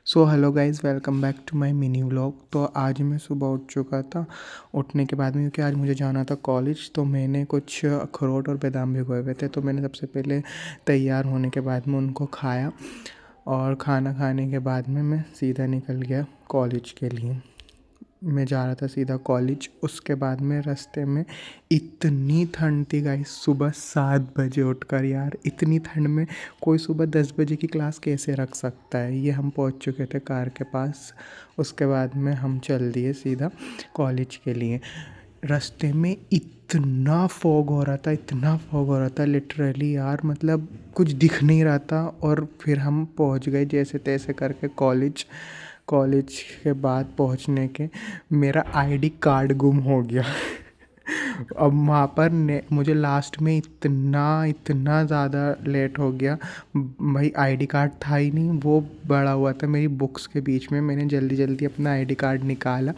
So hello guys, welcome back to my mini vlog. तो आज मैं सुबह उठ चुका था। उठने के बाद में क्योंकि आज मुझे जाना था कॉलेज, तो मैंने कुछ अखरोट और बादाम भिगोए हुए थे। तो मैंने सबसे पहले तैयार होने के बाद में उनको खाया और खाना खाने के बाद में मैं सीधा निकल गया कॉलेज के लिए। मैं जा रहा था सीधा कॉलेज। उसके बाद में रास्ते में इतनी ठंड थी गाइस, सुबह 7 बजे उठकर। यार इतनी ठंड में कोई सुबह 10 बजे की क्लास कैसे रख सकता है। ये हम पहुंच चुके थे कार के पास। उसके बाद में हम चल दिए सीधा कॉलेज के लिए। रास्ते में इतना फॉग हो रहा था, इतना फॉग हो रहा था लिटरली यार, मतलब कुछ दिख नहीं रहा था। और फिर हम पहुंच गए जैसे तैसे करके कॉलेज। कॉलेज के बाद पहुंचने के मेरा आईडी कार्ड गुम हो गया। अब वहाँ पर मुझे लास्ट में इतना इतना ज़्यादा लेट हो गया। भाई आईडी कार्ड था ही नहीं, वो पड़ा हुआ था मेरी बुक्स के बीच में। मैंने जल्दी जल्दी अपना आईडी कार्ड निकाला।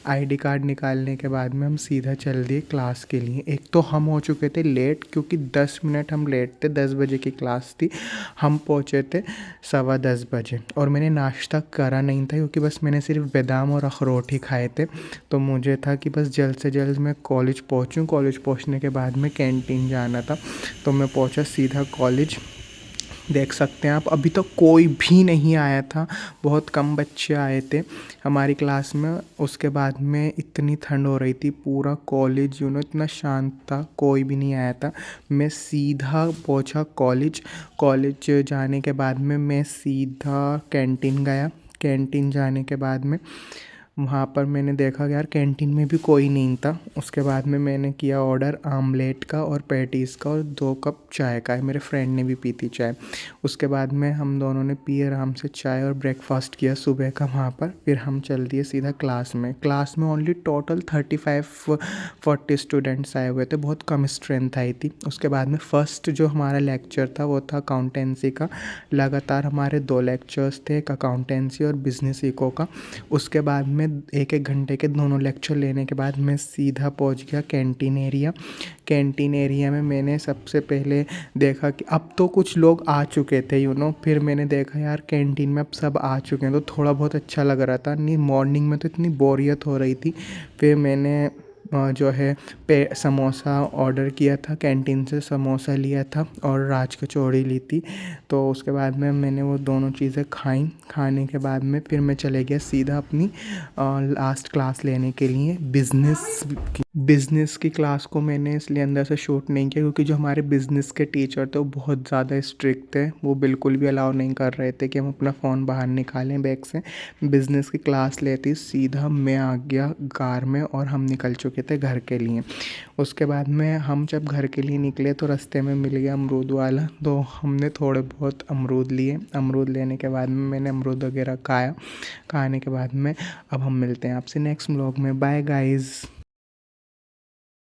आईडी कार्ड निकालने के बाद में हम सीधा चल दिए क्लास के लिए। एक तो हम हो चुके थे लेट, क्योंकि 10 मिनट हम लेट थे। 10 बजे की क्लास थी, हम पहुँचे थे 10:15 बजे। और मैंने नाश्ता करा नहीं था, क्योंकि बस मैंने सिर्फ बादाम और अखरोट ही खाए थे। तो मुझे था कि बस जल्द से जल्द मैं कॉलेज पहुंचूं। कॉलेज पहुंचने के बाद में कैंटीन जाना था, तो मैं पहुंचा सीधा कॉलेज। देख सकते हैं आप, अभी तक कोई भी नहीं आया था। बहुत कम बच्चे आए थे हमारी क्लास में। उसके बाद में इतनी ठंड हो रही थी, पूरा कॉलेज इतना शांत था, कोई भी नहीं आया था। मैं सीधा पहुंचा कॉलेज। कॉलेज जाने के बाद में मैं सीधा कैंटीन गया। कैंटीन जाने के बाद में वहाँ पर मैंने देखा कि यार कैंटीन में भी कोई नहीं था। उसके बाद में मैंने किया ऑर्डर आमलेट का और पैटीज़ का और 2 कप चाय का। मेरे फ्रेंड ने भी पी थी चाय। उसके बाद में हम दोनों ने पी आराम से चाय और ब्रेकफास्ट किया सुबह का वहाँ पर। फिर हम चल दिए सीधा क्लास में। क्लास में ओनली टोटल 35-40 स्टूडेंट्स आए हुए थे, बहुत कम स्ट्रेंथ आई थी। उसके बाद में फ़र्स्ट जो हमारा लेक्चर था वो था अकाउंटेंसी का। लगातार हमारे 2 लेक्चर्स थे, एक अकाउंटेंसी और बिजनेस इको का। उसके बाद में 1-1 घंटे के दोनों लेक्चर लेने के बाद मैं सीधा पहुंच गया कैंटीन एरिया। कैंटीन एरिया में मैंने सबसे पहले देखा कि अब तो कुछ लोग आ चुके थे फिर मैंने देखा यार कैंटीन में अब सब आ चुके हैं, तो थोड़ा बहुत अच्छा लग रहा था। नहीं, मॉर्निंग में तो इतनी बोरियत हो रही थी। फिर मैंने जो है समोसा ऑर्डर किया था कैंटीन से। समोसा लिया था और राज कचौड़ी ली थी। तो उसके बाद में मैंने वो दोनों चीज़ें खाई। खाने के बाद में फिर मैं चले गया सीधा अपनी लास्ट क्लास लेने के लिए, बिज़नेस की क्लास को मैंने इसलिए अंदर से शूट नहीं किया, क्योंकि जो हमारे बिज़नेस के टीचर थे वो बहुत ज़्यादा स्ट्रिक्ट थे। वो बिल्कुल भी अलाउ नहीं कर रहे थे कि हम अपना फ़ोन बाहर निकालें बैग से। बिज़नेस की क्लास लेती सीधा मैं आ गया कार में और हम निकल चुके थे घर के लिए। उसके बाद में हम जब घर के लिए निकले तो रास्ते में मिल गया अमरूद वाला, तो हमने थोड़े बहुत अमरूद लिए। अमरूद लेने के बाद में मैंने अमरूद वगैरह खाया। खाने के बाद में अब हम मिलते हैं आपसे नेक्स्ट व्लॉग में। Bye guys.